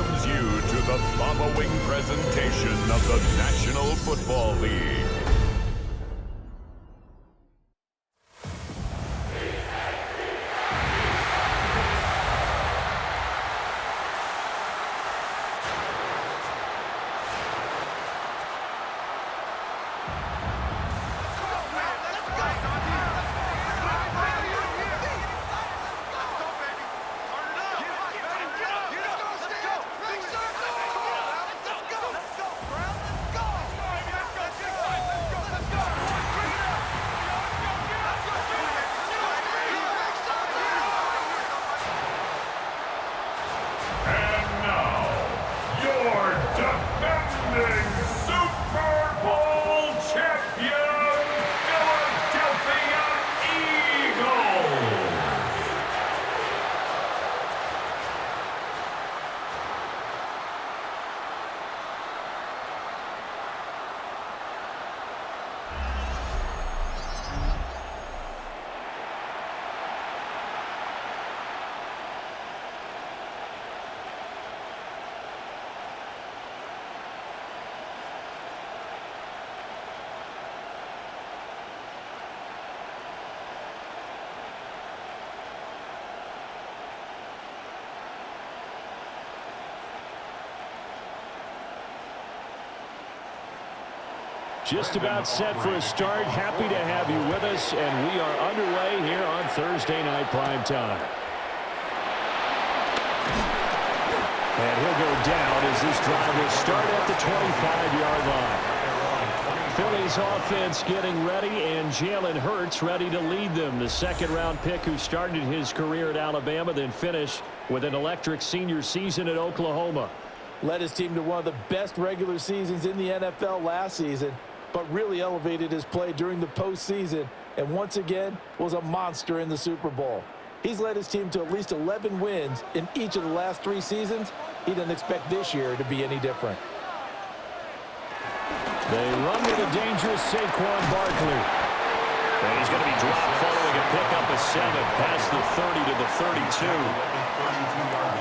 welcomes you to the following presentation of the National Football League. Just about set for a start. Happy to have you with us, and we are underway here on Thursday Night Prime Time. And he'll go down as this drive will start at the 25-yard line. Philly's offense getting ready, and Jalen Hurts ready to lead them. The second-round pick who started his career at Alabama, then finished with an electric senior season at Oklahoma. Led his team to one of the best regular seasons in the NFL last season, but really elevated his play during the postseason, and once again was a monster in the Super Bowl. He's led his team to at least 11 wins in each of the last 3 seasons. He didn't expect this year to be any different. They run with a dangerous Saquon Barkley. And he's going to be dropped following a pickup of 7 past the 30 to the 32.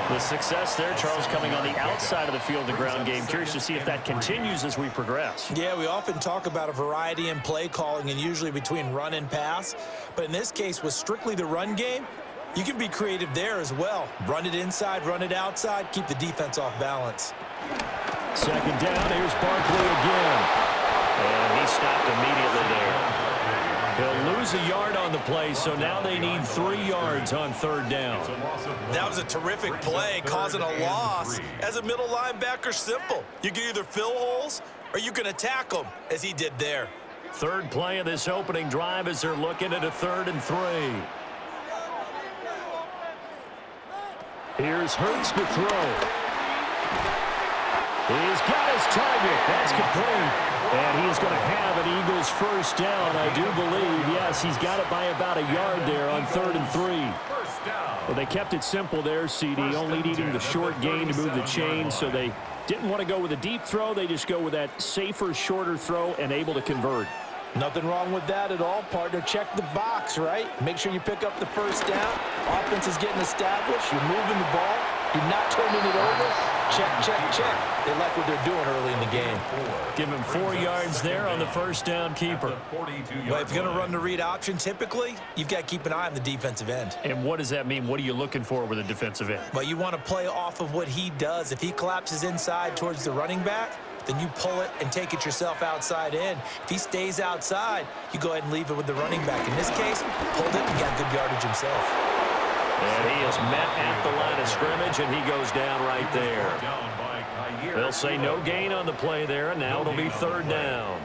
The success there, Charles, coming on the outside of the field, the ground game. Curious to see if that continues as we progress. Yeah, we often talk about a variety in play calling and usually between run and pass. But in this case, with strictly the run game, you can be creative there as well. Run it inside, run it outside, keep the defense off balance. Second down, here's Barkley again. And he stopped immediately there. He'll lose a yard on the play, so now they need 3 yards on third down. That was a terrific play, causing a loss. As a middle linebacker, simple. You can either fill holes or you can attack them, as he did there. Third play of this opening drive as they're looking at a 3rd and 3. Here's Hurts to throw. He's got his target. That's complete. And he's going to have an Eagles first down, I do believe. Yes, he's got it by about a yard there on 3rd and 3. Well, they kept it simple there, CD, only needing the short gain to move the chain, so they didn't want to go with a deep throw. They just go with that safer, shorter throw and able to convert. Nothing wrong with that at all, partner. Check the box, right? Make sure you pick up the first down. Offense is getting established. You're moving the ball. You're not turning it over. Check, check, check. They like what they're doing early in the game. Give him 4 yards there on the first down keeper. Well, if you're going to run the read option, typically, you've got to keep an eye on the defensive end. And what does that mean? What are you looking for with a defensive end? Well, you want to play off of what he does. If he collapses inside towards the running back, then you pull it and take it yourself outside in. If he stays outside, you go ahead and leave it with the running back. In this case, pulled it and got good yardage himself. And he is met at the line of scrimmage, and he goes down right there. They'll say no gain on the play there, and now it'll be 3rd down.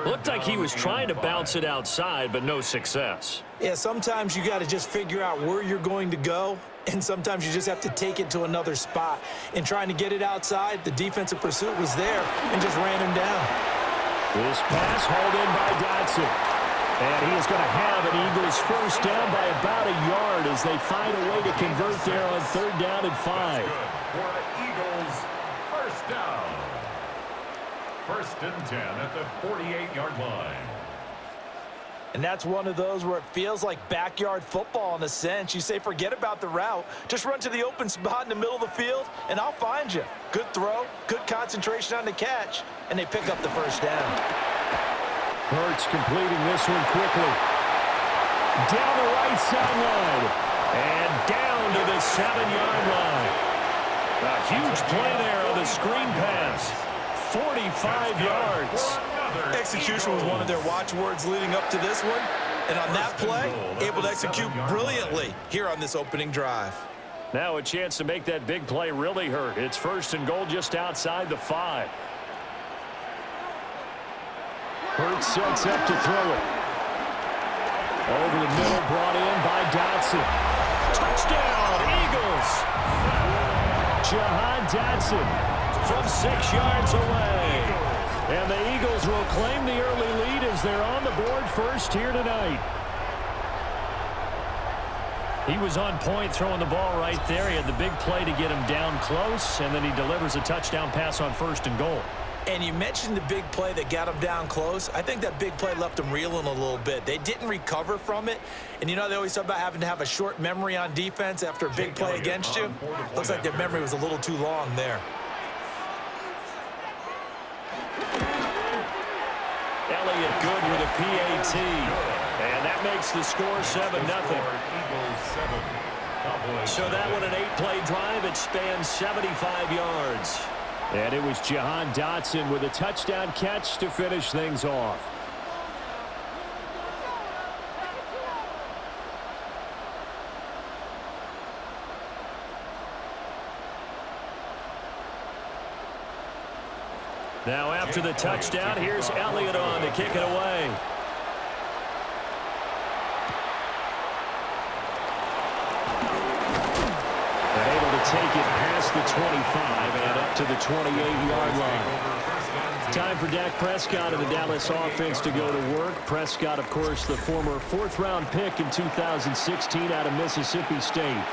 Looked like he was trying to bounce it outside, but no success. Yeah, sometimes you got to just figure out where you're going to go, and sometimes you just have to take it to another spot. In trying to get it outside, the defensive pursuit was there and just ran him down. This pass hauled in by Dotson. And he is going to have an Eagles first down by about a yard as they find a way to convert there on 3rd down and 5. For the Eagles, first down. 1st and 10 at the 48-yard line. And that's one of those where it feels like backyard football in a sense. You say, forget about the route. Just run to the open spot in the middle of the field, and I'll find you. Good throw, good concentration on the catch, and they pick up the first down. Hurts completing this one quickly. Down the right sideline. And down to the 7-yard line. A huge play there on the screen pass. 45 yards. Execution was one of their watchwords leading up to this one. And on that play, able to execute brilliantly here on this opening drive. Now a chance to make that big play really hurt. It's 1st and goal just outside the 5. Hurts sets up to throw it. Over the middle, brought in by Dotson. Touchdown, Eagles! Jahan Dotson from 6 yards away. And the Eagles will claim the early lead as they're on the board first here tonight. He was on point throwing the ball right there. He had the big play to get him down close, and then he delivers a touchdown pass on 1st and goal. And you mentioned the big play that got him down close. I think that big play left him reeling a little bit. They didn't recover from it. And you know they always talk about having to have a short memory on defense after a big play against you. Looks like their memory was a little too long there. Elliott good with a PAT. And that makes the score 7-0. So that one an 8-play drive. It spans 75 yards. And it was Jahan Dotson with a touchdown catch to finish things off. Now after the touchdown, here's Elliott on to kick it away. They're able to take it past the 25 and up to the 28-yard line. Time for Dak Prescott and the Dallas offense to go to work. Prescott, of course, the former 4th-round pick in 2016 out of Mississippi State.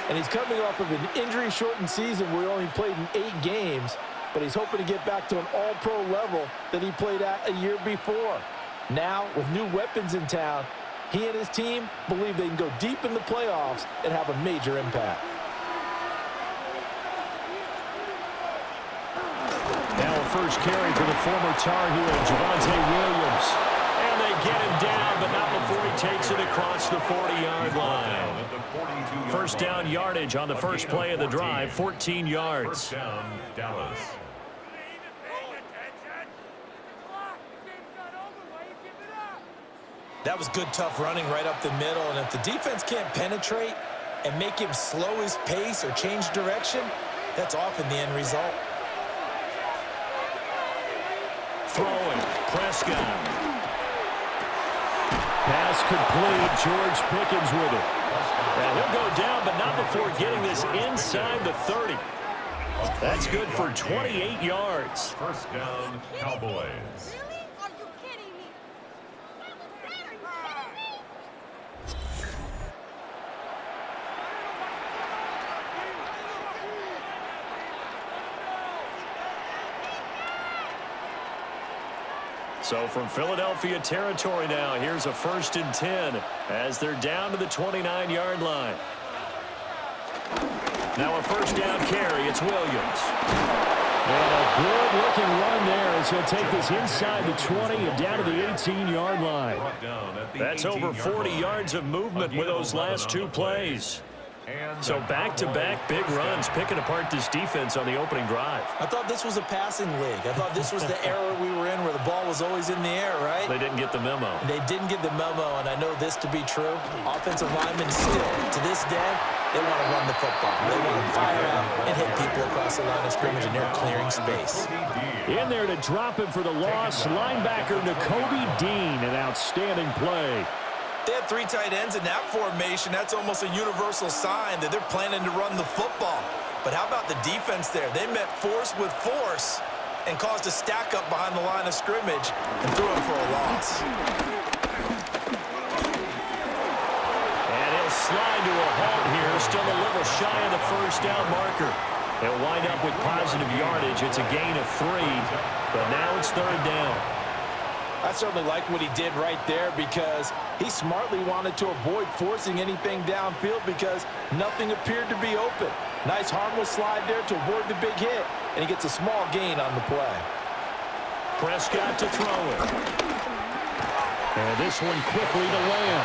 And he's coming off of an injury-shortened season where he only played in 8 games, but he's hoping to get back to an all-pro level that he played at a year before. Now, with new weapons in town, he and his team believe they can go deep in the playoffs and have a major impact. Now a first carry for the former Tar Heel, Javonte Williams. And they get him down, but not before he takes it across the 40-yard line. First down yardage on the first play of the drive, 14 yards. First down, Dallas. That was good, tough running right up the middle. And if the defense can't penetrate and make him slow his pace or change direction, that's often the end result. Throwing, Prescott. Pass complete, George Pickens with it. And he'll go down, but not before getting this inside the 30. That's good for 28 yards. First down, Cowboys. So from Philadelphia territory now, here's a 1st and 10 as they're down to the 29-yard line. Now a first down carry, it's Williams. And a good-looking run there as he'll take this inside the 20 and down to the 18-yard line. That's over 40 yards of movement with those last 2 plays. So back-to-back big runs, picking apart this defense on the opening drive. I thought this was a passing league. I thought this was the era we were in where the ball was always in the air, right? They didn't get the memo. They didn't get the memo, and I know this to be true. Offensive linemen still, to this day, they want to run the football. They want to fire out and hit people across the line of scrimmage, and they're clearing space. In there to drop him for the loss, linebacker Nakobe Dean, an outstanding play. They had 3 tight ends in that formation. That's almost a universal sign that they're planning to run the football. But how about the defense there? They met force with force and caused a stack up behind the line of scrimmage and threw him for a loss. And he'll slide to a halt here, still a little shy of the first down marker. They'll wind up with positive yardage. It's a gain of 3, but now it's 3rd down. I certainly like what he did right there because he smartly wanted to avoid forcing anything downfield because nothing appeared to be open. Nice harmless slide there to avoid the big hit, and he gets a small gain on the play. Prescott to throw it. And this one quickly to Lamb.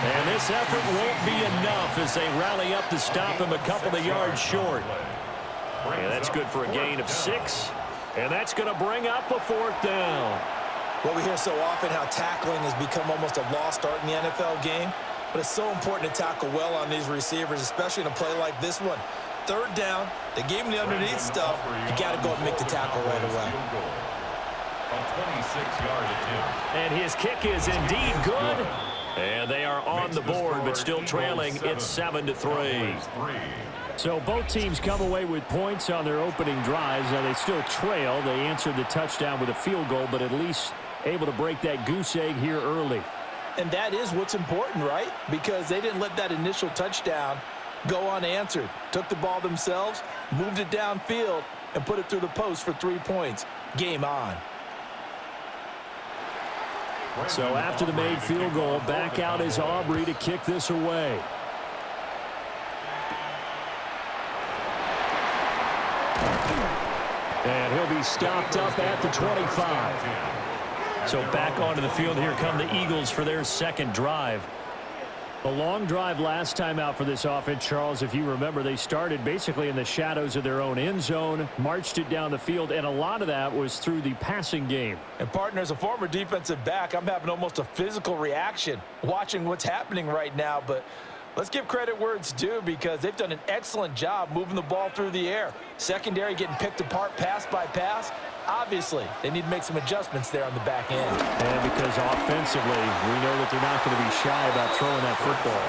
And this effort won't be enough as they rally up to stop him a couple of yards short. And that's good for a gain of 6. And that's going to bring up a 4th down. Well, we hear so often how tackling has become almost a lost art in the NFL game. But it's so important to tackle well on these receivers, especially in a play like this one. 3rd down, they gave him the underneath stuff. You got to go and make the tackle right away. A 26-yard attempt. And his kick is indeed good. And they are on the board, but still trailing. It's 7-3. So both teams come away with points on their opening drives. Now they still trail. They answered the touchdown with a field goal, but at least able to break that goose egg here early. And that is what's important, right? Because they didn't let that initial touchdown go unanswered. Took the ball themselves, moved it downfield, and put it through the post for 3 points. Game on. So after the made field goal, back out is Aubrey to kick this away. And he'll be stopped up at the 25. So back onto the field, here come the Eagles for their 2nd drive. A long drive last time out for this offense, Charles. If you remember, they started basically in the shadows of their own end zone, marched it down the field, and a lot of that was through the passing game. And, partner, as a former defensive back, I'm having almost a physical reaction watching what's happening right now. But let's give credit where it's due because they've done an excellent job moving the ball through the air. Secondary getting picked apart pass by pass. Obviously, they need to make some adjustments there on the back end. And because offensively, we know that they're not going to be shy about throwing that football.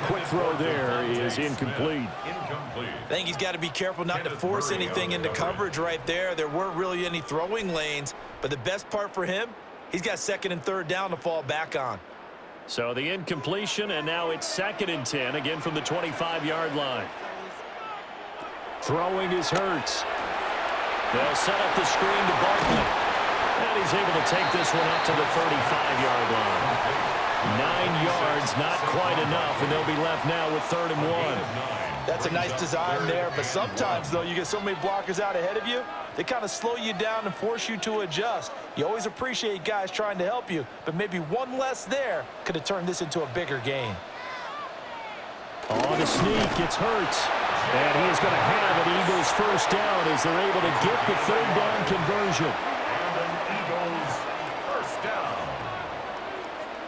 Quick throw there is incomplete. I think he's got to be careful not to force anything into coverage right there. There weren't really any throwing lanes, but the best part for him, he's got 2nd and 3rd down to fall back on. So the incompletion, and now it's 2nd and 10, again from the 25-yard line. Throwing is Hurts. They'll set up the screen to Barkley. And he's able to take this one up to the 35-yard line. 9 yards, not quite enough, and they'll be left now with 3rd and 1. That's a nice design there, but sometimes, though, you get so many blockers out ahead of you, they kind of slow you down and force you to adjust. You always appreciate guys trying to help you, but maybe one less there could have turned this into a bigger game. On the sneak, it's Hurts. And he is going to have an Eagles 1st down as they're able to get the 3rd down conversion. And an Eagles 1st down.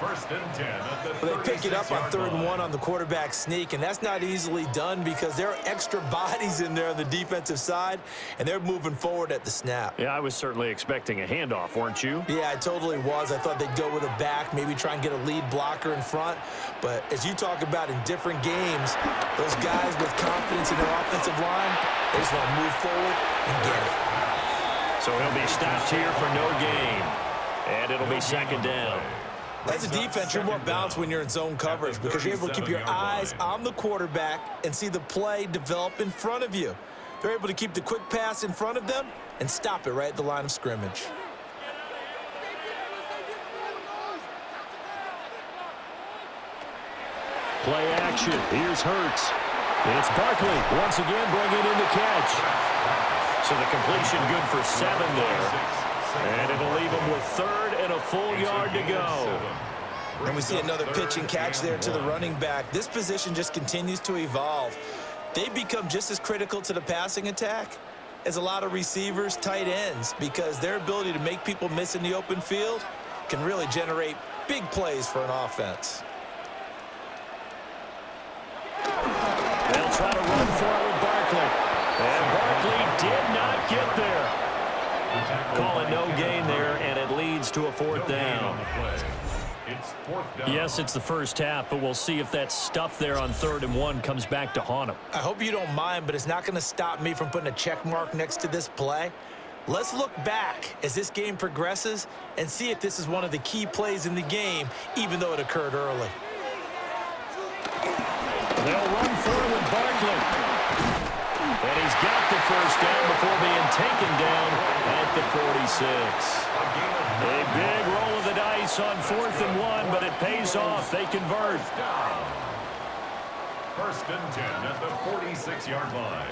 1st and 10 at the 36-yard line. They pick it up on 3rd and 1 on the quarterback sneak, and that's not easily done because there are extra bodies in there on the defensive side, and they're moving forward at the snap. Yeah, I was certainly expecting a handoff, weren't you? Yeah, I totally was. I thought they'd go with a back, maybe try and get a lead blocker in front. But as you talk about in different games, those guys with confidence in their offensive line, they just want to move forward and get it. So he'll be stopped here for no gain. And it'll be 2nd down. As a defense, you're more balanced when you're in zone coverage because you're able to keep your eyes on the quarterback and see the play develop in front of you. They're able to keep the quick pass in front of them and stop it right at the line of scrimmage. Play action. Here's Hurts. It's Barkley once again bringing in the catch. So the completion good for 7 there. And it'll leave him with 3rd and a full yard to go. And we see another pitch and catch there to the running back. This position just continues to evolve. They become just as critical to the passing attack as a lot of receivers, tight ends, because their ability to make people miss in the open field can really generate big plays for an offense. They'll try to run for it with Barkley. And Barkley did not get there. Call it no gain there, and it leads to a 4th down. Yes, it's the first half, but we'll see if that stuff there on 3rd and 1 comes back to haunt him. I hope you don't mind, but it's not going to stop me from putting a check mark next to this play. Let's look back as this game progresses and see if this is one of the key plays in the game, even though it occurred early. They'll run forward with Barkley. And he's got the 1st down before being taken down at at the 46. A big roll of the dice on 4th and 1, but it pays off. They convert. First and 10 at the 46-yard line.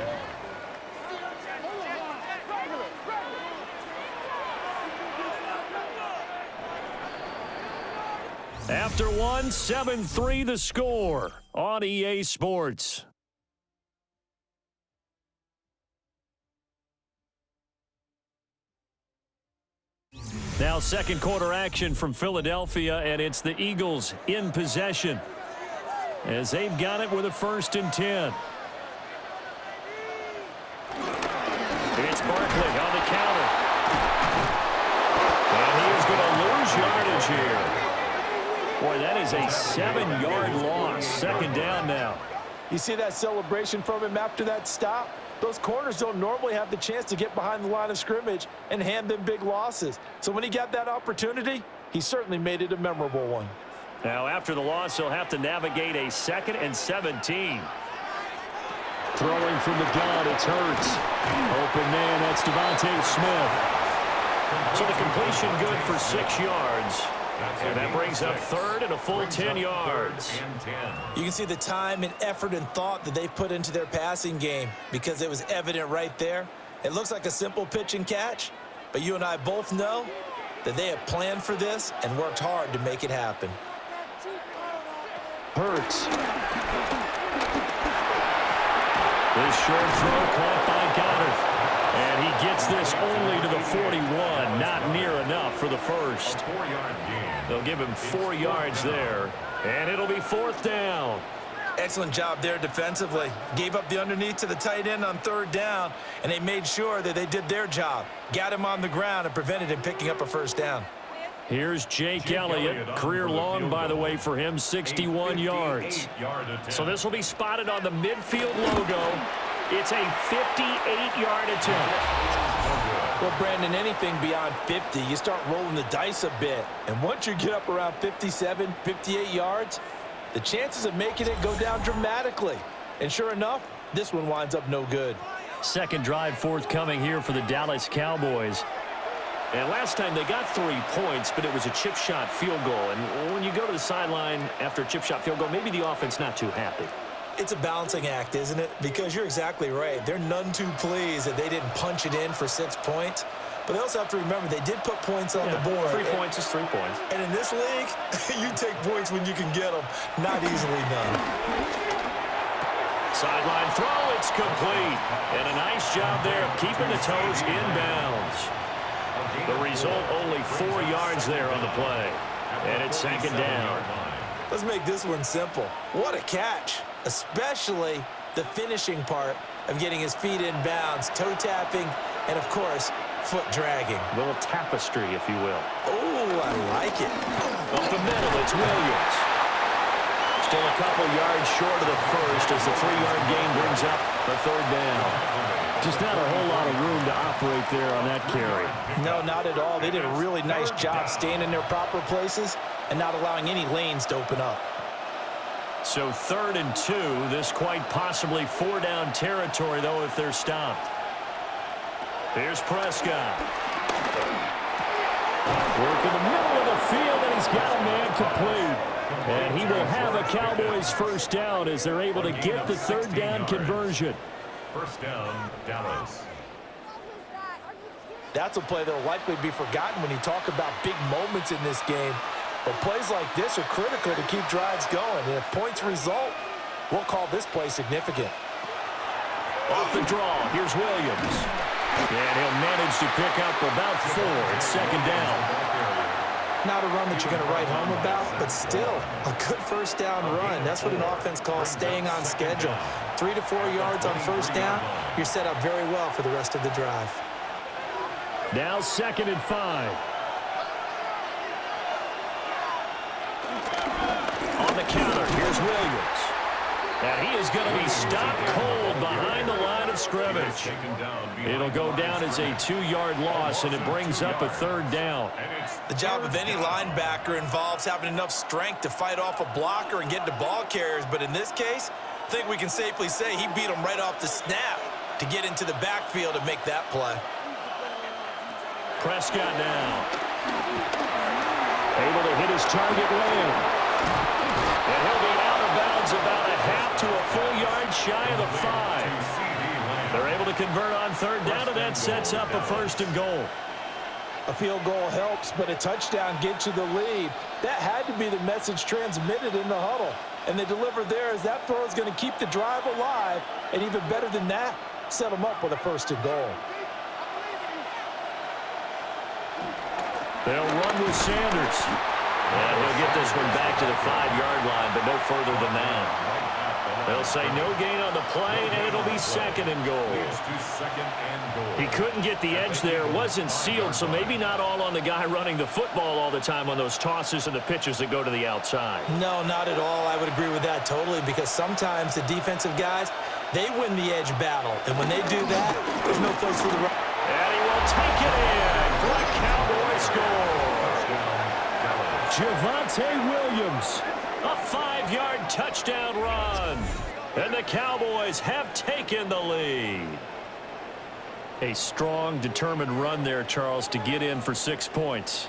After one, 7-3 the score on EA Sports. Now second quarter action from Philadelphia, and it's the Eagles in possession as they've got it with a 1st and 10. It's Barkley on the counter. And he is going to lose yardage here. Boy, that is a 7-yard loss. 2nd down now. You see that celebration from him after that stop? Those corners don't normally have the chance to get behind the line of scrimmage and hand them big losses. So when he got that opportunity, he certainly made it a memorable one. Now, after the loss, he'll have to navigate a 2nd and 17. Throwing from the gun, it's Hurts. Open man, that's Devontae Smith. So the completion good for 6 yards. And that brings up 3rd and a full 10 yards. You can see the time and effort and thought that they've put into their passing game because it was evident right there. It looks like a simple pitch and catch, but you and I both know that they have planned for this and worked hard to make it happen. Hurts. This short throw caught by Goddard. And he gets this only to the 41. Not near enough for the first. They'll give him 4 yards there. And it'll be 4th down. Excellent job there defensively. Gave up the underneath to the tight end on 3rd down, and they made sure that they did their job. Got him on the ground and prevented him picking up a 1st down. Here's Jake Elliott. Career long, by the way, for him, 61 yards. So this will be spotted on the midfield logo. It's a 58-yard attempt. Well, Brandon, anything beyond 50, you start rolling the dice a bit. And once you get up around 57, 58 yards, the chances of making it go down dramatically. And sure enough, this one winds up no good. Second drive forthcoming here for the Dallas Cowboys. And last time they got 3 points, but it was a chip shot field goal. And when you go to the sideline after a chip shot field goal, maybe the offense not too happy. It's a balancing act, isn't it? Because you're exactly right. They're none too pleased that they didn't punch it in for 6 points. But they also have to remember they did put points on the board. 3 points is 3 points. And in this league, you take points when you can get them. Not easily done. Sideline throw, it's complete. And a nice job there of keeping the toes in bounds. The result, only 4 yards there on the play. And it's 2nd down. Let's make this one simple. What a catch, especially the finishing part of getting his feet in bounds, toe tapping, and of course, foot dragging. A little tapestry, if you will. Oh, I like it. Up the middle, it's Williams. Still a couple yards short of the first as the 3-yard gain brings up the 3rd down. Just not a whole lot of room to operate there on that carry. No, not at all. They did a really nice job staying in their proper places and not allowing any lanes to open up. So 3rd and 2. This quite possibly 4-down territory, though, if they're stopped. Here's Prescott. Work in the middle of the field, and he's got a man complete. And he will have a Cowboys 1st down as they're able to get the 3rd down conversion. 1st down, Dallas. That's a play that will likely be forgotten when you talk about big moments in this game. But plays like this are critical to keep drives going. And if points result, we'll call this play significant. Off the draw, here's Williams. And he'll manage to pick up about 4. It's 2nd down. Not a run that you're going to write home about, but still a good 1st down run. That's what an offense calls staying on schedule. 3 to 4 yards on 1st down, you're set up very well for the rest of the drive. Now 2nd and 5. On the counter, here's Williams. And he is going to be stopped cold behind the line of scrimmage. It'll go down as a 2-yard loss, and it brings up a 3rd down. The job of any linebacker involves having enough strength to fight off a blocker and get to ball carriers. But in this case, I think we can safely say he beat him right off the snap to get into the backfield and make that play. Prescott now. Able to hit his target man. And he'll be out of bounds about a half to a full yard shy of the 5. They're able to convert on third down, and that sets up a first and goal. A field goal helps, but a touchdown gets you the lead. That had to be the message transmitted in the huddle. And they delivered there as that throw is going to keep the drive alive. And even better than that, set them up with a first and goal. They'll run with Sanders. And he'll get this one back to the 5-yard line, but no further than that. They'll say no gain on the play, and it'll be second and goal. He couldn't get the edge there. Wasn't sealed, so maybe not all on the guy running the football all the time on those tosses and the pitches that go to the outside. No, not at all. I would agree with that totally, because sometimes the defensive guys, they win the edge battle. And when they do that, there's no place for the run. And he will take it in for a Cowboy score. Javonte Williams, a 5-yard touchdown run. And the Cowboys have taken the lead. A strong, determined run there, Charles, to get in for 6 points.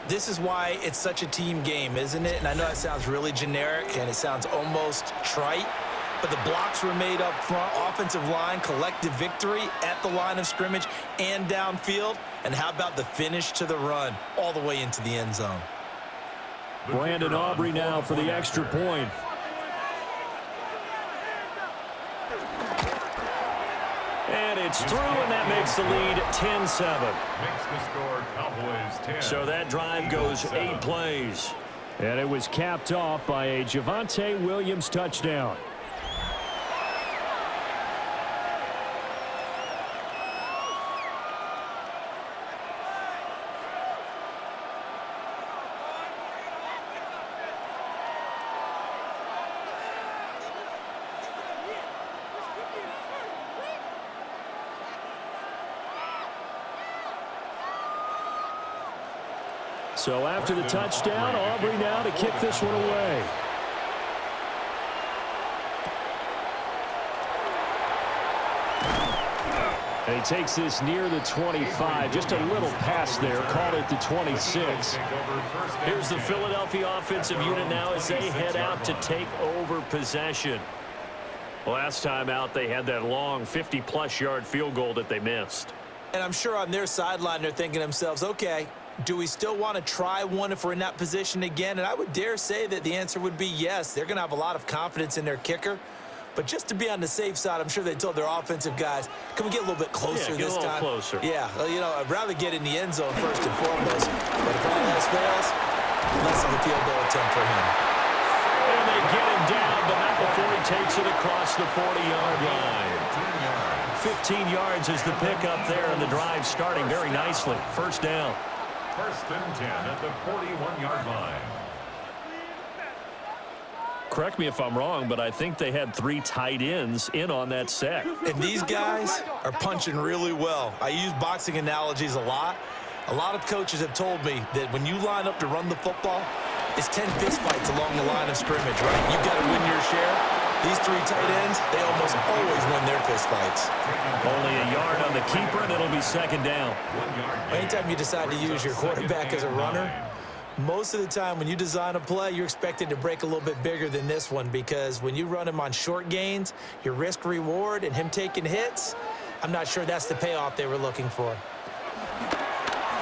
This is why it's such a team game, isn't it? And I know it sounds really generic and it sounds almost trite, but the blocks were made up front, offensive line, collective victory at the line of scrimmage and downfield. And how about the finish to the run all the way into the end zone? Brandon Aubrey now for the extra point. And it's through, and that makes the lead 10-7. Makes the score Cowboys 10. So that drive goes 8 plays. And it was capped off by a Javonte Williams touchdown. So after the touchdown, Aubrey now to kick this one away. And he takes this near the 25. Just a little pass there. Called it the 26. Here's the Philadelphia offensive unit now as they head out to take over possession. Last time out, they had that long 50-plus yard field goal that they missed. And I'm sure on their sideline they're thinking to themselves, okay, do we still want to try one if we're in that position again? And I would dare say that the answer would be yes. They're going to have a lot of confidence in their kicker. But just to be on the safe side, I'm sure they told their offensive guys, can we get a little bit closer this time? Yeah, get a little closer. Yeah, well, you know, I'd rather get in the end zone first and foremost. But if all else fails, less of a field goal attempt for him. And they get him down, but not before he takes it across the 40-yard line. 15 yards is the pickup there, and the drive starting very nicely. First down. First and 10 at the 41-yard line. Correct me if I'm wrong, but I think they had 3 tight ends in on that set. And these guys are punching really well. I use boxing analogies a lot. A lot of coaches have told me that when you line up to run the football, it's 10 fistfights along the line of scrimmage, right? You've got to win your share. These 3 tight ends, they almost always win their fistfights. Only a yard on the keeper, and it'll be second down. Anytime you decide to use your quarterback as a runner, most of the time when you design a play, you're expected to break a little bit bigger than this one, because when you run him on short gains, your risk-reward and him taking hits, I'm not sure that's the payoff they were looking for.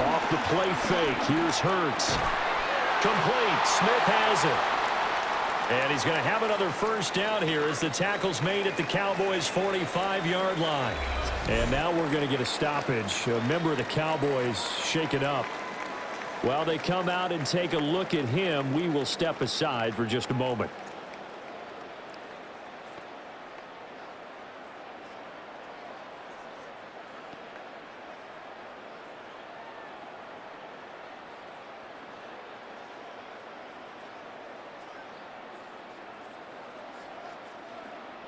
Off the play fake, here's Hurts. Complete, Smith has it. And he's going to have another first down here as the tackle's made at the Cowboys' 45-yard line. And now we're going to get a stoppage. A member of the Cowboys shaken up. While they come out and take a look at him, we will step aside for just a moment.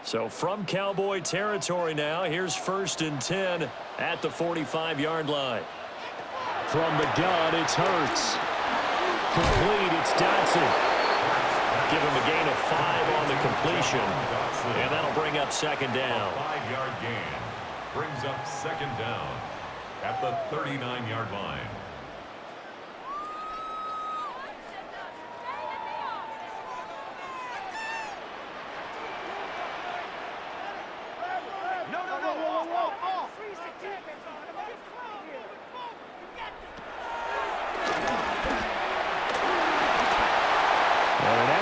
So from Cowboy territory now, here's first and 10 at the 45-yard line. From the gun, it's Hurts. Complete, it's Dotson. Give him a gain of 5 on the completion. And that'll bring up second down. 5-yard gain brings up second down. at the 39-yard line.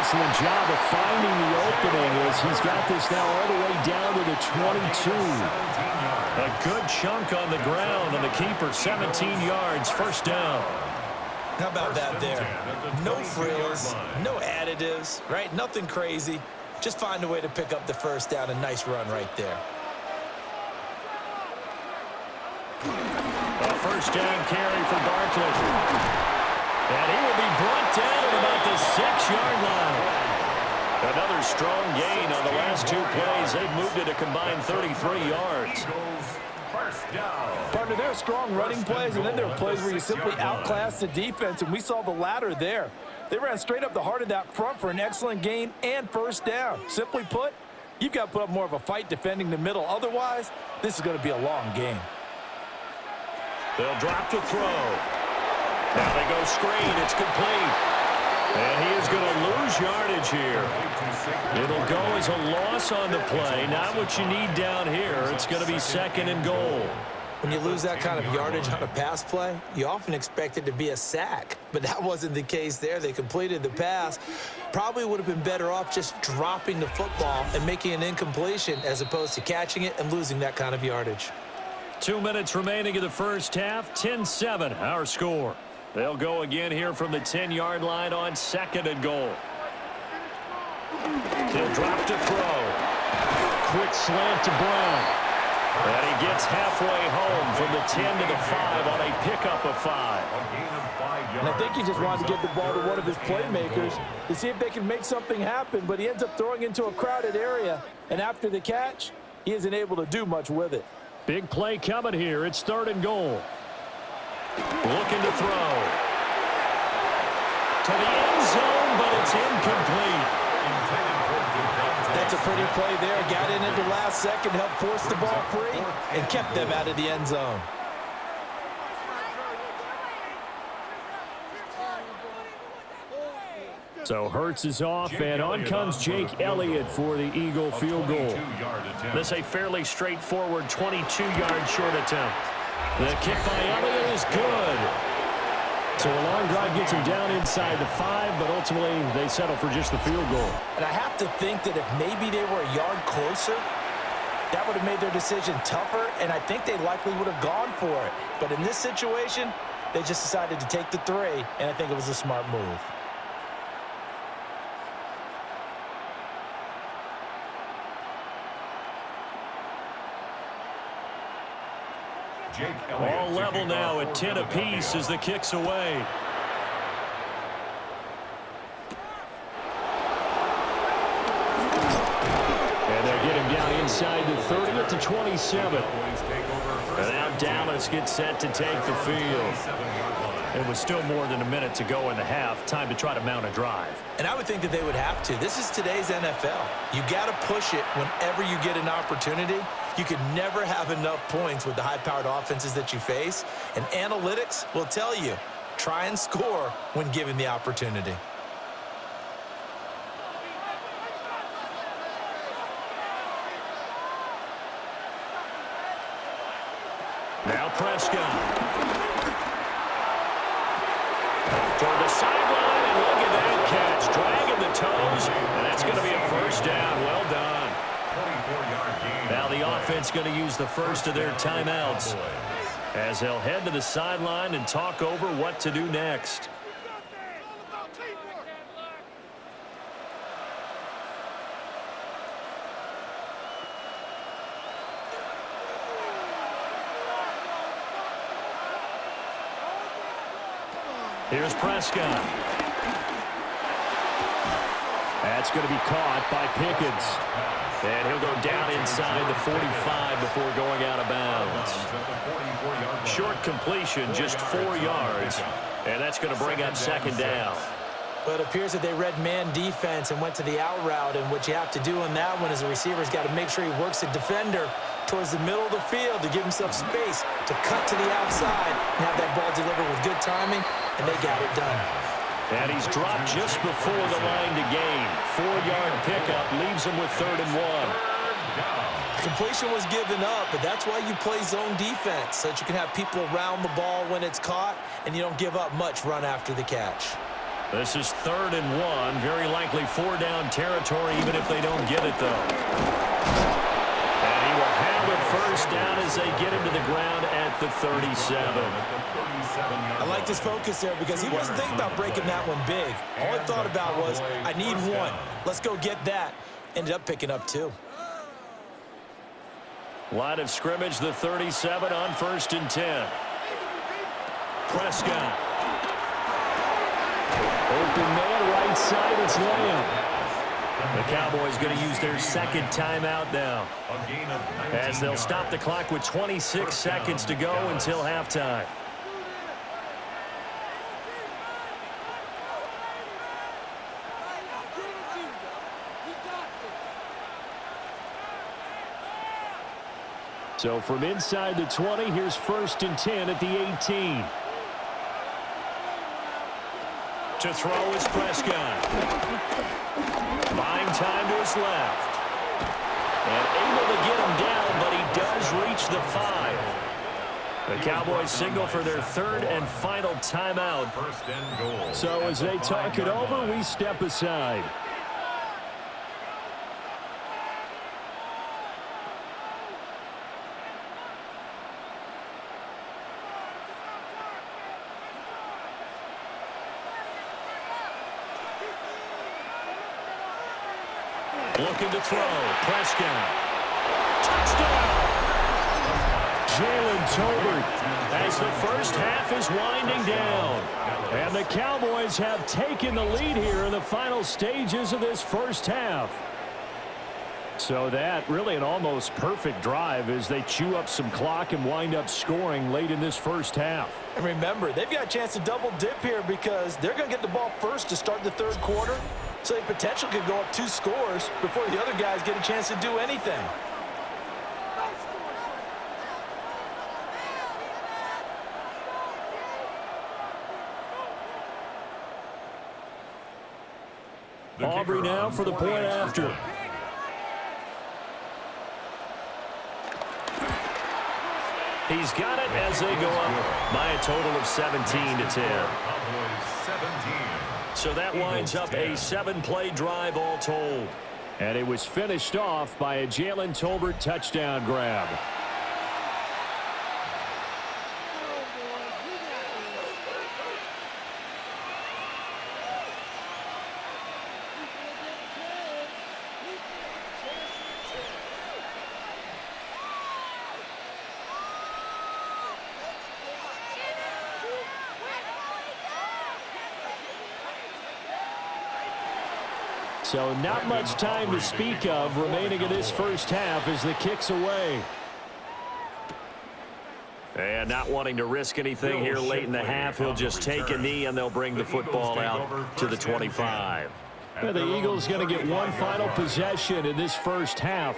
Excellent job of finding the opening as he's got this now all the way down to the 22. A good chunk on the ground, and the keeper 17 yards, first down. How about that there? No frills, no additives, right? Nothing crazy. Just find a way to pick up the first down. A nice run right there. A first down carry for Barkley. And he will be brought down at about the 6-yard line. Another strong gain on the last two plays. They've moved it a combined 33 yards. Partner, there are strong running plays, and then there are plays where you simply outclass the defense, and we saw the latter there. They ran straight up the heart of that front for an excellent gain and first down. Simply put, you've got to put up more of a fight defending the middle. Otherwise, this is going to be a long game. They'll drop to throw. Now they go screen. It's complete. And he is going to lose yardage here. It'll go as a loss on the play. Not what you need down here. It's going to be second and goal. When you lose that kind of yardage on a pass play, you often expect it to be a sack. But that wasn't the case there. They completed the pass. Probably would have been better off just dropping the football and making an incompletion as opposed to catching it and losing that kind of yardage. 2 minutes remaining in the first half. 10-7, our score. They'll go again here from the 10-yard line on second and goal. He'll drop to throw. Quick slant to Brown. And he gets halfway home from the 10 to the 5 on a pickup of 5. And I think he just wanted to get the ball to one of his playmakers to see if they can make something happen, but he ends up throwing into a crowded area. And after the catch, he isn't able to do much with it. Big play coming here. It's third and goal. Looking to throw. To the end zone, but it's incomplete. That's a pretty play there. Got in at the last second, helped force the ball free, and kept them out of the end zone. So Hurts is off, and on comes Jake Elliott for the Eagle field goal. This a fairly straightforward 22-yard short attempt. The kick by Elliott is good. So a long drive gets him down inside the 5, but ultimately they settle for just the field goal. And I have to think that if maybe they were a yard closer, that would have made their decision tougher, and I think they likely would have gone for it. But in this situation, they just decided to take the 3, and I think it was a smart move. All level now at 10 apiece as the kick's away. And they'll get him down inside the 30 at the 27. And now Dallas gets set to take the field. It was still more than a minute to go in the half. Time to try to mount a drive. And I would think that they would have to. This is today's NFL. You got to push it whenever you get an opportunity. You could never have enough points with the high-powered offenses that you face. And analytics will tell you, try and score when given the opportunity. Now Prescott. Toward the sideline, and look at that catch. Dragging the toes, and that's going to be a first down. Well done. Now the offense going to use the first of their timeouts as they'll head to the sideline and talk over what to do next. Here's Prescott. That's going to be caught by Pickens. And he'll go down inside the 45 before going out of bounds. Short completion, just 4 yards. And that's going to bring up second down. But it appears that they read man defense and went to the out route, and what you have to do on that one is the receiver's got to make sure he works the defender towards the middle of the field to give himself space to cut to the outside and have that ball delivered with good timing, and they got it done. And he's dropped just before the line to gain. 4-yard pickup leaves him with 3rd and 1. Completion was given up, but that's why you play zone defense, so that you can have people around the ball when it's caught, and you don't give up much run after the catch. This is 3rd and 1. Very likely 4-down territory, even if they don't get it, though. And he will have it 1st down as they get him to the ground at the 37. I like his focus there because he wasn't thinking about breaking that one big. All he thought about was, I need one. Let's go get that. Ended up picking up 2. Line of scrimmage, the 37 on 1st and 10. Prescott. Open man, right side, it's Lamb. The Cowboys going to use their 2nd timeout now, as they'll stop the clock with 26 seconds to go until halftime. So from inside the 20, here's 1st and 10 at the 18. To throw is Prescott. Buying time to his left. And able to get him down, but he does reach the 5. The Cowboys signal for their 3rd and final timeout. So as they talk it over, we step aside. Looking to throw. Prescott. Touchdown! Jalen Tolbert as the first half is winding down. And the Cowboys have taken the lead here in the final stages of this first half. So that really an almost perfect drive as they chew up some clock and wind up scoring late in this first half. And remember, they've got a chance to double dip here because they're going to get the ball first to start the 3rd quarter. So they potentially could go up 2 scores before the other guys get a chance to do anything. Aubrey now for the point after. He's got it as they go up by a total of 17 to 10. So that winds up a 7-play drive all told. And it was finished off by a Jalen Tolbert touchdown grab. So not much time to speak of remaining in this first half as the kick's away. And not wanting to risk anything here late in the half, he'll just take a knee and they'll bring the football out to the 25. The Eagles going to get one final possession in this first half.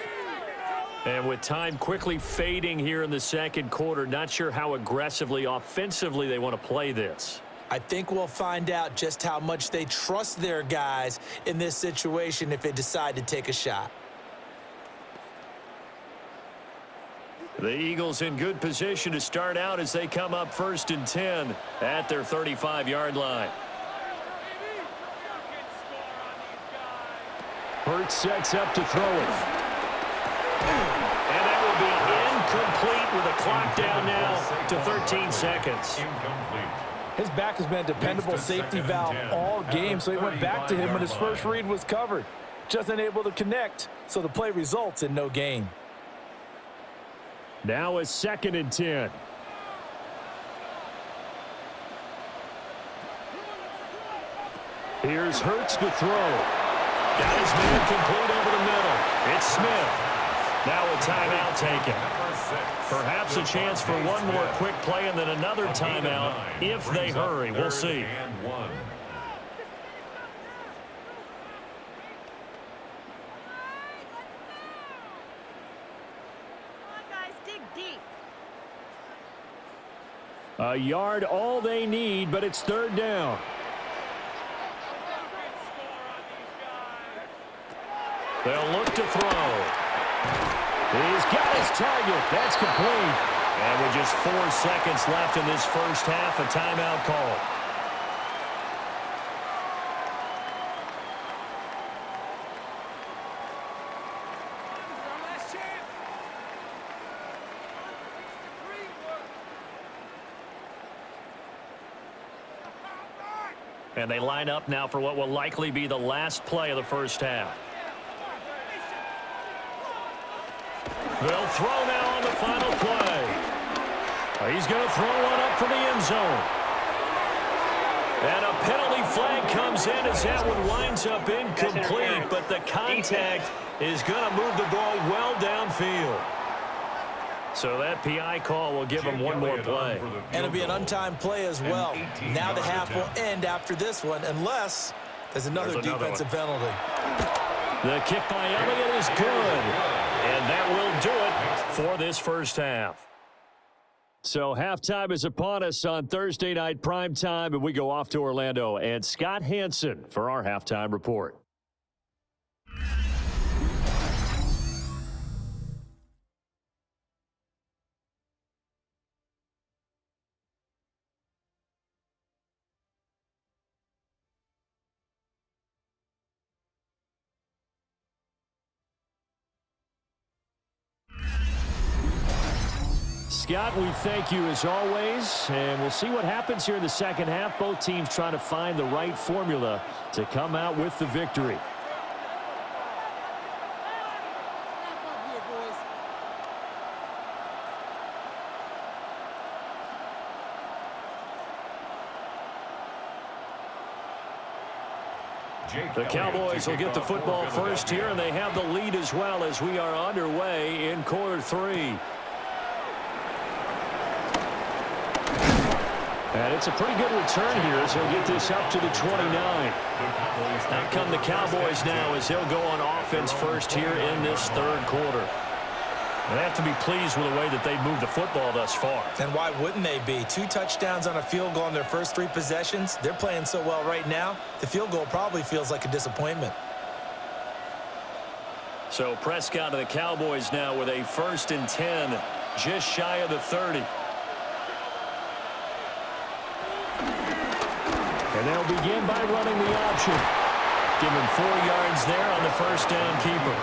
And with time quickly fading here in the 2nd quarter, not sure how aggressively, offensively they want to play this. I think we'll find out just how much they trust their guys in this situation if they decide to take a shot. The Eagles in good position to start out as they come up 1st and 10 at their 35-yard line. Hurts sets up to throw it. And that will be incomplete with a clock down now to 13 seconds. His back has been a dependable safety valve all game, so he went back to him when his first read was covered. Just unable to connect, so the play results in no gain. Now a 2nd and 10. Here's Hurts to throw. Got his man complete over the middle. It's Smith. Now a timeout taken. Perhaps a chance for one more quick play and then another timeout if they hurry. We'll see. A yard all they need, but it's third down. They'll look to throw. He's got his target. That's complete. And with just 4 seconds left in this first half, a timeout call. And they line up now for what will likely be the last play of the first half. They'll throw now on the final play. He's going to throw one up for the end zone. And a penalty flag comes in as that one winds up incomplete, but the contact is going to move the ball well downfield. So that PI call will give him one more play. And it'll be an untimed play as well. Now the half will end after this one, unless there's another defensive penalty. The kick by Elliott is good. And that will do it for this first half. So halftime is upon us on Thursday night primetime, and we go off to Orlando. And Scott Hansen for our halftime report. Scott, we thank you as always, and we'll see what happens here in the second half. Both teams trying to find the right formula to come out with the victory. The Cowboys will get the football first here, and they have the lead as well as we are underway in quarter 3. And it's a pretty good return here as he'll get this up to the 29. Out come the Cowboys now as they'll go on offense first here in this third quarter. They have to be pleased with the way that they've moved the football thus far. And why wouldn't they be? 2 touchdowns on a field goal in their first 3 possessions. They're playing so well right now, the field goal probably feels like a disappointment. So Prescott of the Cowboys now with a 1st and 10, just shy of the 30. And they'll begin by running the option. Give him 4 yards there on the first down keeper.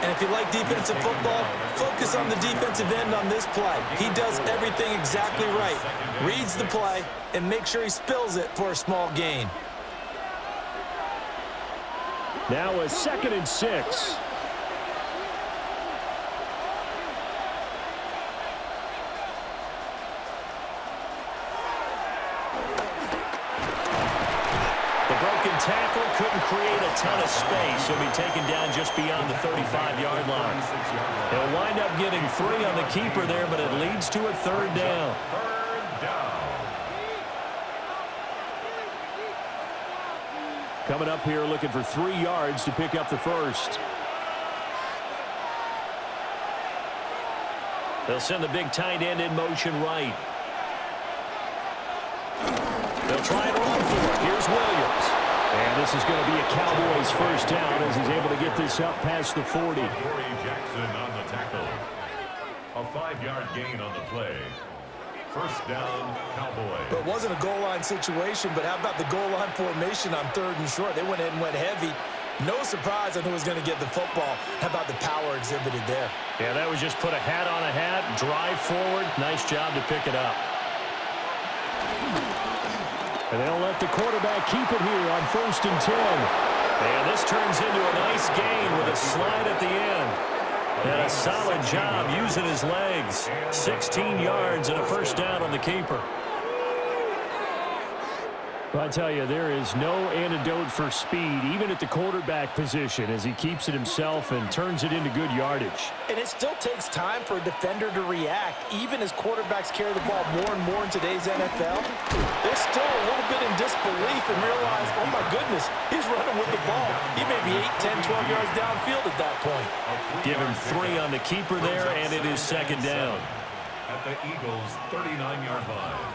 And if you like defensive football, focus on the defensive end on this play. He does everything exactly right. Reads the play and makes sure he spills it for a small gain. Now a 2nd and 6. Tackle couldn't create a ton of space. He'll be taken down just beyond the 35-yard line. He'll wind up getting 3 on the keeper there, but it leads to a 3rd down. Coming up here looking for 3 yards to pick up the first. They'll send the big tight end in motion right. They'll try and run for it. Here's Williams. And this is going to be a Cowboys first down as he's able to get this up past the 40. Jackson on the tackle. A 5-yard gain on the play. First down, Cowboys. But it wasn't a goal line situation, but how about the goal line formation on 3rd and short? They went ahead and went heavy. No surprise on who was going to get the football. How about the power exhibited there? Yeah, that was just put a hat on a hat, drive forward. Nice job to pick it up. And they'll let the quarterback keep it here on 1st and 10. And this turns into a nice gain with a slide at the end. And a solid job using his legs. 16 yards and a first down on the keeper. Well, I tell you, there is no antidote for speed, even at the quarterback position, as he keeps it himself and turns it into good yardage. And it still takes time for a defender to react, even as quarterbacks carry the ball more and more in today's NFL. They're still a little bit in disbelief and realize, oh my goodness, he's running with the ball. He may be 8, 10, 12 yards downfield at that point. Give him 3 on the keeper there, and it is second down. At the Eagles' 39-yard line.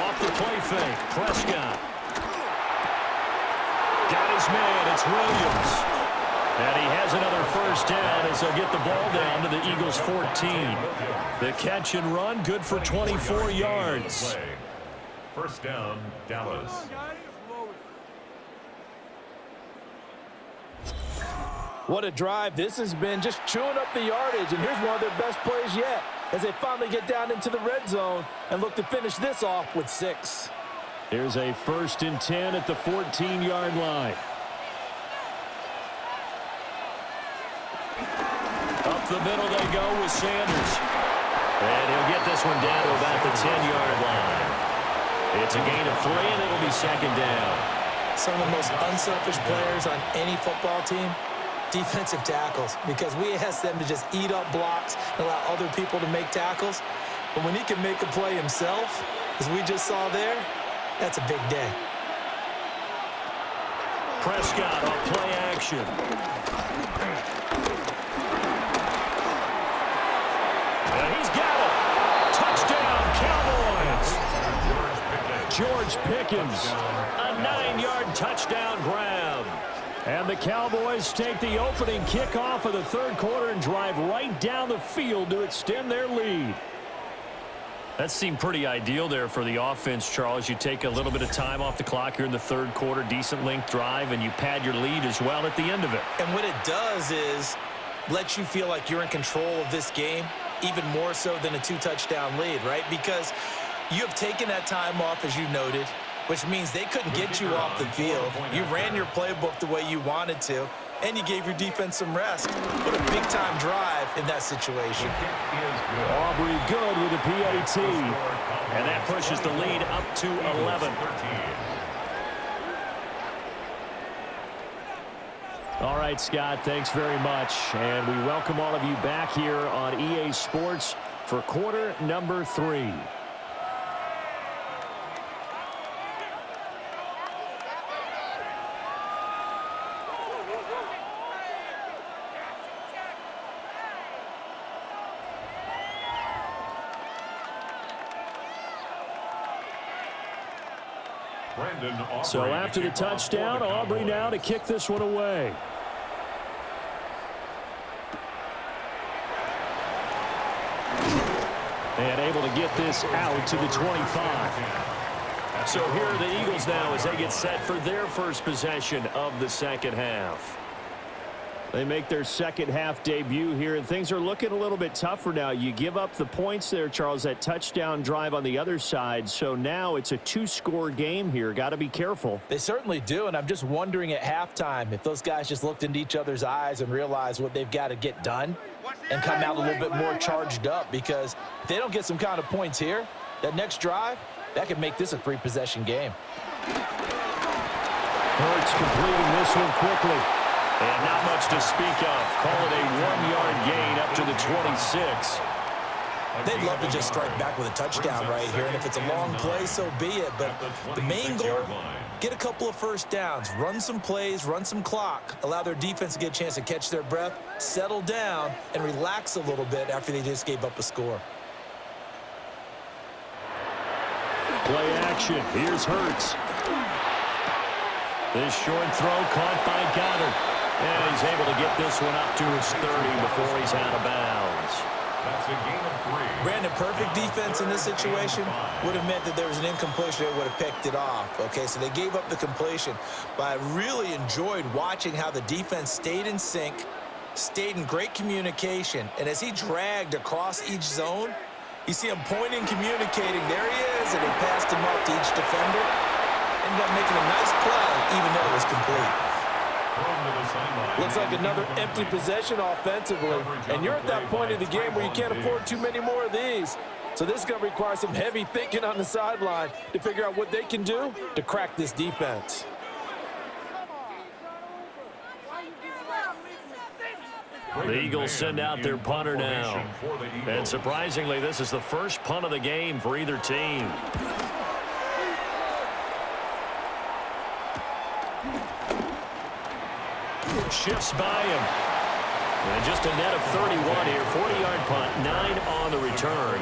Off the play fake, Prescott. Got his man, it's Williams. And he has another first down as they'll get the ball down to the Eagles' 14. The catch and run, good for 24 yards. First down, Dallas. What a drive this has been, just chewing up the yardage. And here's one of their best plays yet as they finally get down into the red zone and look to finish this off with 6. Here's a 1st and 10 at the 14-yard line. Up the middle they go with Sanders. And he'll get this one down to about the 10-yard line. It's a gain of 3, and it'll be second down. Some of the most unselfish players on any football team, defensive tackles, because we ask them to just eat up blocks and allow other people to make tackles. But when he can make a play himself, as we just saw there, that's a big day. Prescott on play action. And he's got it. Touchdown, Cowboys. George Pickens, a 9-yard touchdown grab. And the Cowboys take the opening kickoff of the third quarter and drive right down the field to extend their lead. That seemed pretty ideal there for the offense, Charles. You take a little bit of time off the clock here in the third quarter, decent length drive, and you pad your lead as well at the end of it. And what it does is let you feel like you're in control of this game, even more so than a 2-touchdown lead, right? Because you have taken that time off, as you noted, which means they couldn't get you off the field. You ran your playbook the way you wanted to, and you gave your defense some rest. What a big-time drive in that situation. Aubrey good with a PAT, and that pushes the lead up to 11. All right, Scott, thanks very much. And we welcome all of you back here on EA Sports for quarter number 3. So after the touchdown, Aubrey now to kick this one away. And able to get this out to the 25. So here are the Eagles now as they get set for their first possession of the second half. They make their second half debut here, and things are looking a little bit tougher now. You give up the points there, Charles, that touchdown drive on the other side. So now it's a 2-score game here. Got to be careful. They certainly do, and I'm just wondering at halftime if those guys just looked into each other's eyes and realized what they've got to get done and come out a little bit more charged up, because if they don't get some kind of points here, that next drive, that could make this a 3-possession game. Hurts completing this one quickly. And not much to speak of. Call it a 1-yard gain up to the 26. They'd love to just strike back with a touchdown right here, and if it's a long play, so be it. But the main goal, get a couple of first downs, run some plays, run some clock, allow their defense to get a chance to catch their breath, settle down, and relax a little bit after they just gave up a score. Play action. Here's Hurts. This short throw caught by Goddard. And he's able to get this one up to his 30 before he's out of bounds. That's a gain of 3. Brandon, perfect defense in this situation would have meant that there was an incompletion that would have picked it off. Okay, so they gave up the completion. But I really enjoyed watching how the defense stayed in sync, stayed in great communication. And as he dragged across each zone, you see him pointing, communicating. There he is, and he passed him up to each defender. Ended up making a nice play, even though it was complete. Looks like another empty possession offensively, and you're at that point in the game where you can't afford too many more of these. So this is going to require some heavy thinking on the sideline to figure out what they can do to crack this defense. The Eagles send out their punter now. And surprisingly, this is the first punt of the game for either team. Shifts by him. And just a net of 31 here. 40-yard punt, 9 on the return.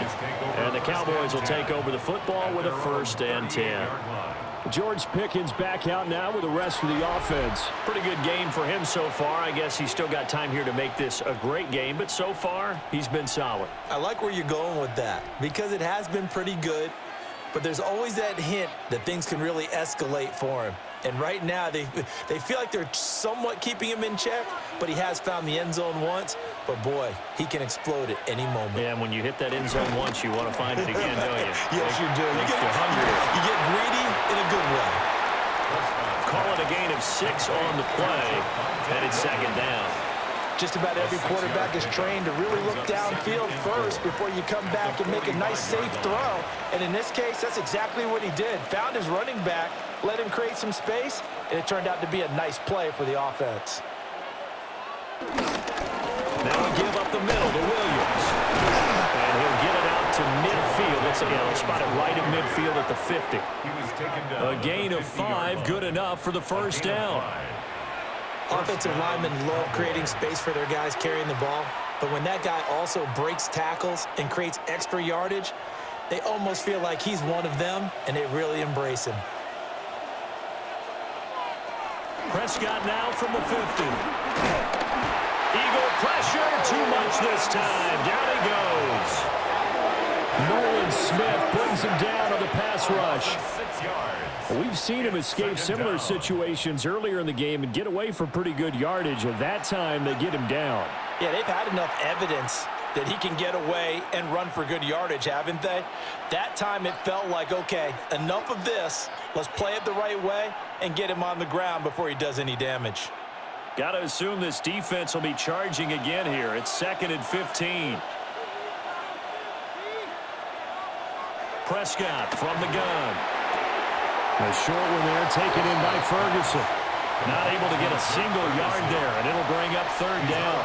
And the Cowboys will take over the football with a 1st and 10. George Pickens back out now with the rest of the offense. Pretty good game for him so far. I guess he's still got time here to make this a great game, but so far, he's been solid. I like where you're going with that because it has been pretty good, but there's always that hint that things can really escalate for him. And right now, they feel like they're somewhat keeping him in check, but he has found the end zone once. But, boy, he can explode at any moment. Yeah, and when you hit that end zone once, you want to find it again, don't you? Yes, you do. Makes you hungry. You get greedy in a good way. Call it a gain of 6 on the play, and it's 2nd down. Just about every quarterback is trained to really look downfield first before you come back and make a nice, safe throw. And in this case, that's exactly what he did. Found his running back, let him create some space, and it turned out to be a nice play for the offense. Now we give up the middle to Williams. And he'll get it out to midfield. It's spotted right at midfield at the 50. A gain of 5, good enough for the 1st down. Offensive linemen love creating space for their guys carrying the ball, but when that guy also breaks tackles and creates extra yardage, they almost feel like he's one of them, and they really embrace him. Prescott now from the 50. Eagle pressure, too much this time. Down he goes. Nolan Smith brings him down on the pass rush. We've seen him escape similar situations earlier in the game and get away for pretty good yardage. At that time, they get him down. Yeah, they've had enough evidence that he can get away and run for good yardage, haven't they? That time it felt like, okay, enough of this. Let's play it the right way and get him on the ground before he does any damage. Got to assume this defense will be charging again here. It's 2nd and 15. Prescott from the gun. A short one there taken in by Ferguson. Not able to get a single yard there, and it'll bring up 3rd down.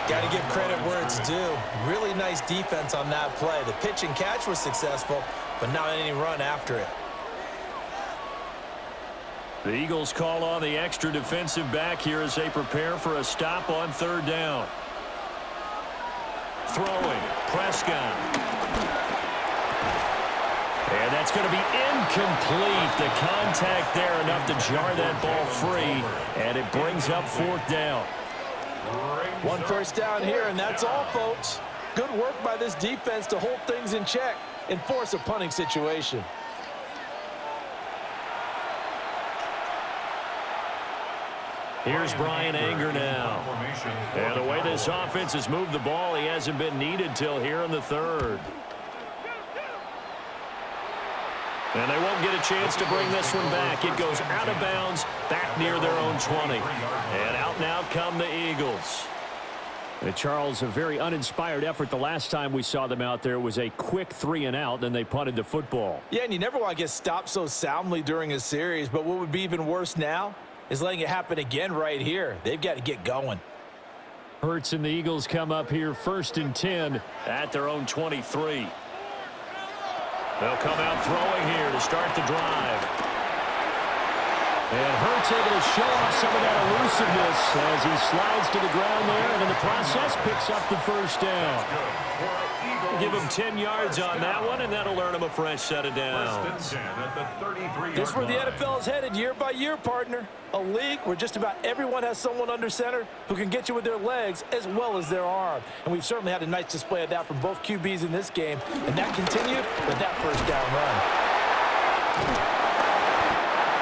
Got to give credit where it's due. Really nice defense on that play. The pitch and catch was successful, but not any run after it. The Eagles call on the extra defensive back here as they prepare for a stop on 3rd down. Throwing, Prescott. And that's going to be incomplete. The contact there enough to jar that ball free, and it brings up 4th down. 1 first down here, and that's all, folks. Good work by this defense to hold things in check and force a punting situation. Here's Brian Anger now. And the way this offense has moved the ball, he hasn't been needed till here in the 3rd. And they won't get a chance to bring this one back. It goes out of bounds, back near their own 20. And out now come the Eagles. Charles, a very uninspired effort. The last time we saw them out there was a quick 3-and-out, then they punted the football. Yeah, and you never want to get stopped so soundly during a series, but what would be even worse now is letting it happen again right here. They've got to get going. Hurts and the Eagles come up here 1st and 10 at their own 23. They'll come out throwing here to start the drive. And Hurts able to show off some of that elusiveness as he slides to the ground there, and in the process picks up the 1st down. Give him 10 yards on that one, and that'll earn him a fresh set of downs. This is where the NFL is headed year by year, partner. A league where just about everyone has someone under center who can get you with their legs as well as their arm. And we've certainly had a nice display of that from both QBs in this game, and that continued with that 1st down run.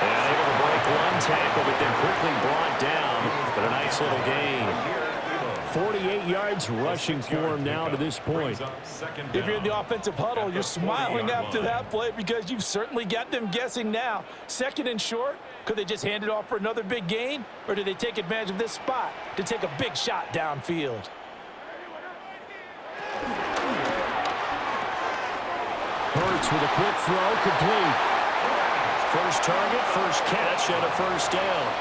And able to break one tackle, but then quickly brought down, but a nice little gain. 40 28 yards rushing for him now to this point. If you're in the offensive huddle, you're smiling after that play because you've certainly got them guessing now. Second and short, could they just hand it off for another big gain? Or do they take advantage of this spot to take a big shot downfield? Hurts with a quick throw, complete. First target, first catch, and a first down.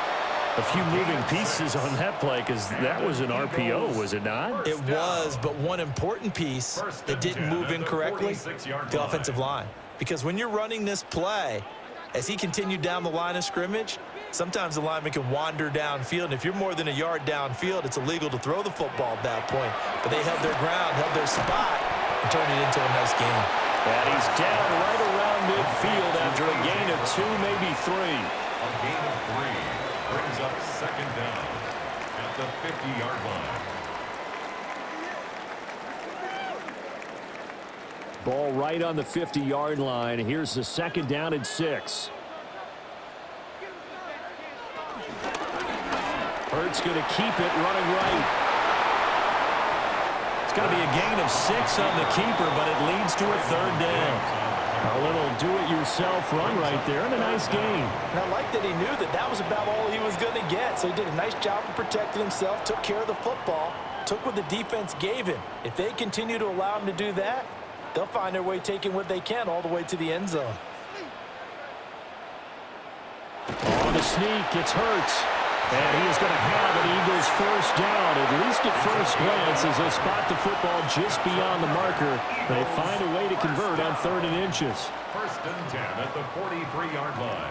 A few moving pieces on that play because that was an RPO, was it not? It was, but one important piece that didn't move incorrectly, the offensive line. Because when you're running this play, as he continued down the line of scrimmage, sometimes the lineman can wander downfield. And if you're more than a yard downfield, it's illegal to throw the football at that point. But they held their ground, held their spot, and turned it into a nice game. And he's down right around midfield after a gain of 2, maybe 3. A gain of 3 brings up second down at the 50-yard line. Ball right on the 50-yard line. Here's the second down and 6. Hurts going to keep it running right. It's going to be a gain of 6 on the keeper, but it leads to a third down. A little do-it-yourself run right there, and a nice gain. And I like that he knew that that was about all he was going to get. So he did a nice job of protecting himself, took care of the football, took what the defense gave him. If they continue to allow him to do that, they'll find their way taking what they can all the way to the end zone. On the sneak, it's Hurts. And he is going to have an Eagles first down, at least at first glance, as they spot the football just beyond the marker. They find a way to convert on 3rd and inches. First and 10 at the 43-yard line.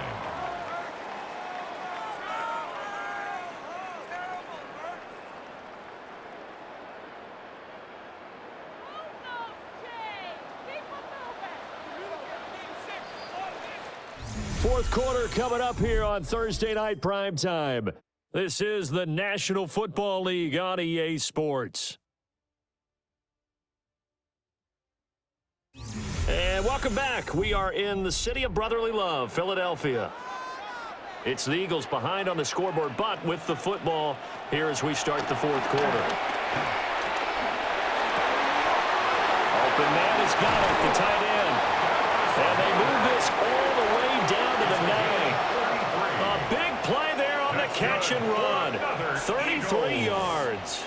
Fourth quarter coming up here on Thursday Night Primetime. This is the National Football League on EA Sports. And welcome back. We are in the city of brotherly love, Philadelphia. It's the Eagles behind on the scoreboard, but with the football here as we start the fourth quarter. Open man has got it, the tight end. And they move this all the way down to the 9. A big play there on the catch and run. 33 yards.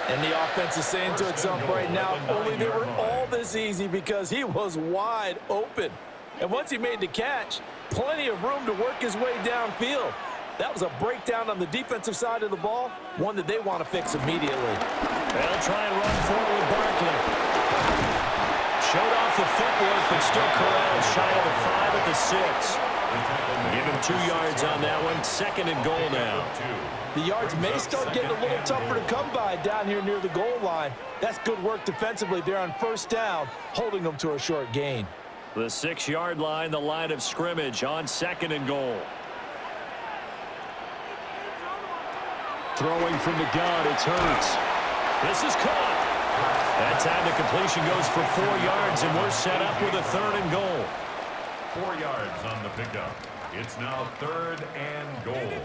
And the offense is saying to itself right now, only they were all this easy because he was wide open. And once he made the catch, plenty of room to work his way downfield. That was a breakdown on the defensive side of the ball, one that they want to fix immediately. They'll try and run forward Barkley. Showed off the footwork, but still corralled shy of the 5 at the 6. Give him 2 yards on that one. 2nd and goal now. The yards may start getting a little tougher to come by down here near the goal line. That's good work defensively there on first down, holding them to a short gain. The 6-yard line, the line of scrimmage on 2nd and goal. Throwing from the gun, it's Hurts. This is caught. That time the completion goes for 4 yards, and we're set up with a 3rd and goal. 4 yards on the pickup. It's now 3rd and goal.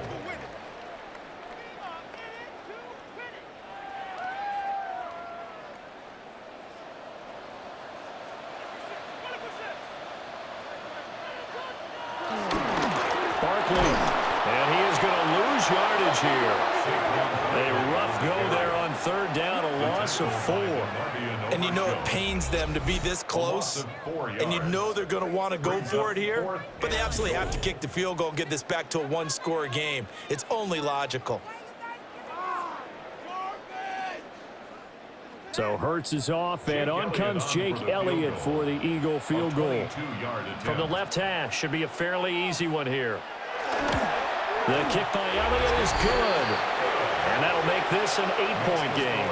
Barkley, and he is going to lose yardage here. A rough go there on 3rd down, a loss of 4. And you know it pains them to be this close, and you know they're going to want to go for it here, but they absolutely have to kick the field goal and get this back to a 1-score game. It's only logical. So Hurts is off, and on comes Jake Elliott for the Eagle field goal. From the left hash, should be a fairly easy one here. The kick by Elliott is good, and that'll make this an 8-point game.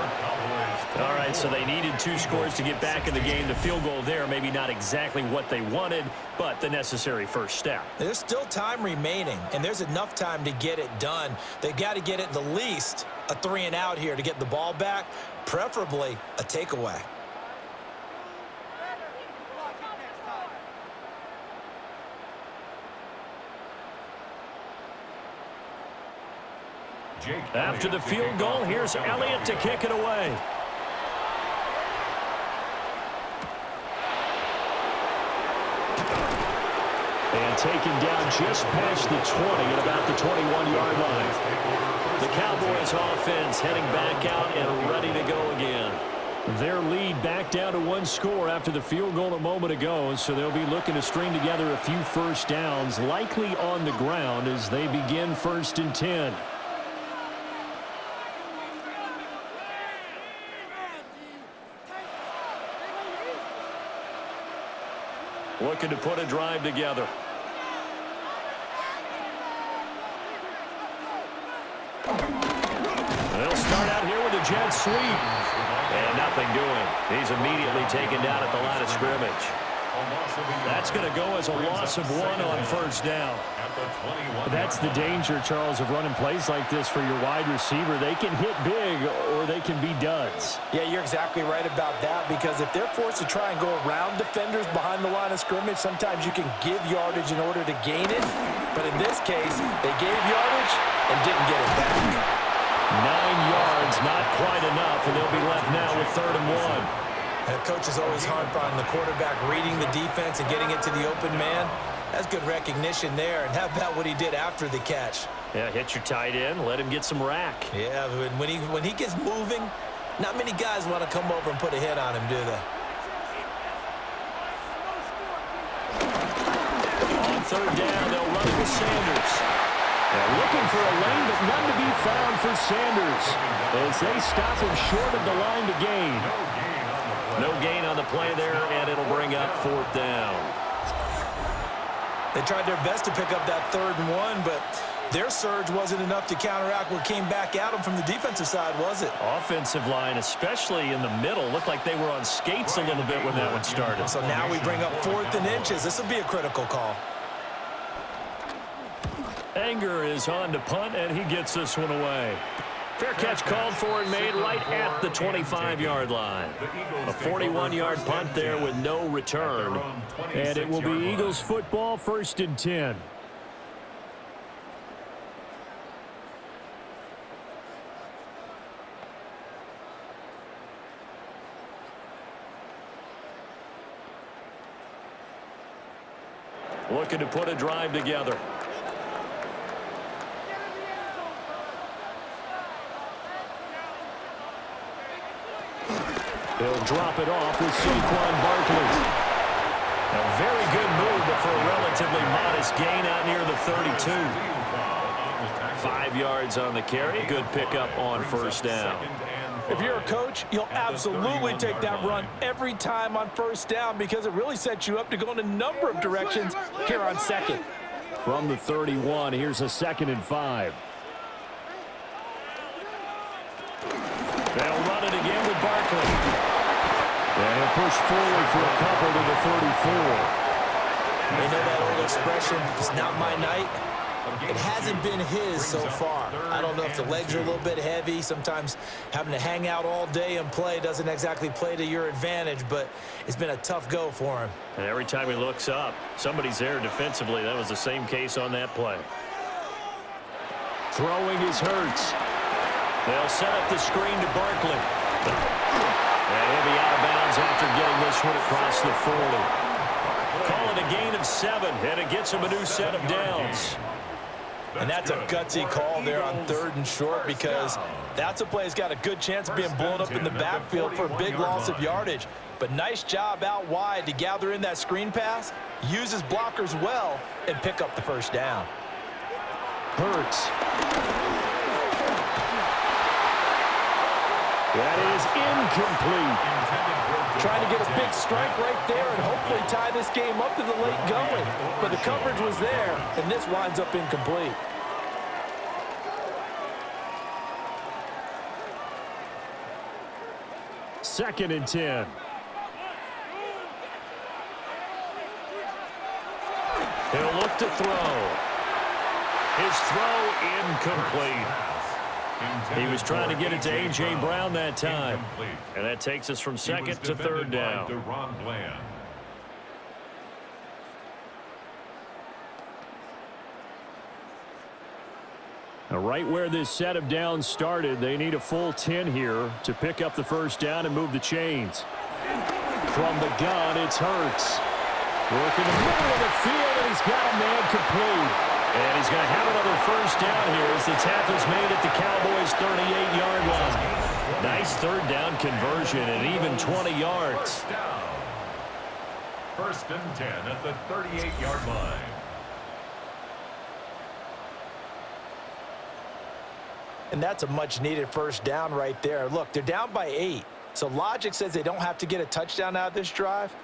All right, so they needed 2 scores to get back in the game. The field goal there, maybe not exactly what they wanted, but the necessary first step. There's still time remaining, and there's enough time to get it done. They've got to get it the least a 3-and-out here to get the ball back, preferably a takeaway. After the field goal, here's Elliott to kick it away. And taken down just past the 20 at about the 21-yard line. The Cowboys offense heading back out and ready to go again. Their lead back down to one score after the field goal a moment ago, so they'll be looking to string together a few first downs, likely on the ground as they begin 1st and 10. Looking to put a drive together. They'll start out here with a jet sweep. And nothing doing. He's immediately taken down at the line of scrimmage. That's going to go as a loss of 1 on 1st down. That's the danger, Charles, of running plays like this for your wide receiver. They can hit big or they can be duds. Yeah, you're exactly right about that, because if they're forced to try and go around defenders behind the line of scrimmage, sometimes you can give yardage in order to gain it. But in this case, they gave yardage and didn't get it back. 9 yards, not quite enough, and they'll be left now with 3rd and 1. The coach is always hard on the quarterback reading the defense and getting it to the open man. That's good recognition there. And how about what he did after the catch? Yeah, hit your tight end, let him get some rack. Yeah, when he gets moving, not many guys want to come over and put a hit on him, do they? On 3rd down, they'll run it with Sanders. They're looking for a lane, but none to be found for Sanders as they stop him short of the line to gain. No gain on the play there, and it'll bring up 4th down. They tried their best to pick up that 3rd and 1, but their surge wasn't enough to counteract what came back at them from the defensive side, was it? Offensive line, especially in the middle, looked like they were on skates a little bit when that one started. So now we bring up 4th and inches. This will be a critical call. Anger is on to punt, and he gets this one away. Fair catch called for and made right at the 25-yard line. A 41-yard punt there with no return. And it will be Eagles football, 1st and 10. Looking to put a drive together. He'll drop it off with Saquon Barkley. A very good move, but for a relatively modest gain out near the 32. 5 yards on the carry. Good pickup on 1st down. If you're a coach, you'll absolutely take that run every time on 1st down, because it really sets you up to go in a number of directions here on 2nd. From the 31, here's a 2nd and 5. They'll run it again with Barkley. And he'll push forward for a couple to the 34. You know that old expression, it's not my night? It hasn't been his so far. I don't know if the legs are a little bit heavy. Sometimes having to hang out all day and play doesn't exactly play to your advantage, but it's been a tough go for him. And every time he looks up, somebody's there defensively. That was the same case on that play. Throwing is Hurts. They'll set up the screen to Barkley. And he'll be out of bounds after getting this one across the 40. Call it a gain of 7, and it gets him a new set of downs. And that's a gutsy call there on 3rd and short, because that's a play that's got a good chance of being blown up in the backfield for a big loss of yardage. But nice job out wide to gather in that screen pass, use his blockers well, and pick up the 1st down. Hurts. That is incomplete. Trying to get a big strike right there and hopefully tie this game up to the late going. But the coverage was there, and this winds up incomplete. Second and 10. He'll look to throw. His throw incomplete. He was trying to get it to A.J. Brown that time. And that takes us from 2nd to 3rd down. Now, right where this set of downs started, they need a full 10 here to pick up the first down and move the chains. From the gun, it's Hurts. Working the middle of the field, and he's got a man complete. And he's going to have another first down here as the tackle's made at the Cowboys' 38-yard line. Nice third down conversion and even 20 yards. First and 10 at the 38-yard line. And that's a much-needed first down right there. Look, they're down by 8. So logic says they don't have to get a touchdown out of this drive.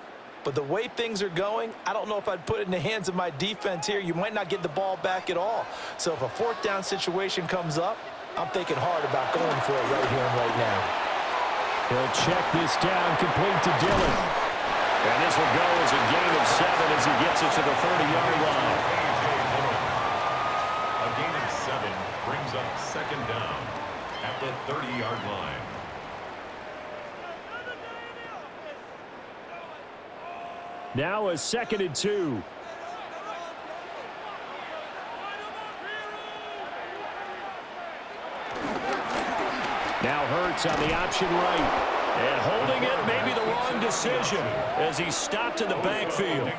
But the way things are going, I don't know if I'd put it in the hands of my defense here. You might not get the ball back at all. So if a fourth down situation comes up, I'm thinking hard about going for it right here and right now. He'll check this down, complete to Dillon. And this will go as a gain of 7 as he gets it to the 30-yard line. A gain of 7 brings up second down at the 30-yard line. Now a 2nd and 2. Now Hurts on the option right. And holding it, maybe the wrong decision as he stopped in the backfield.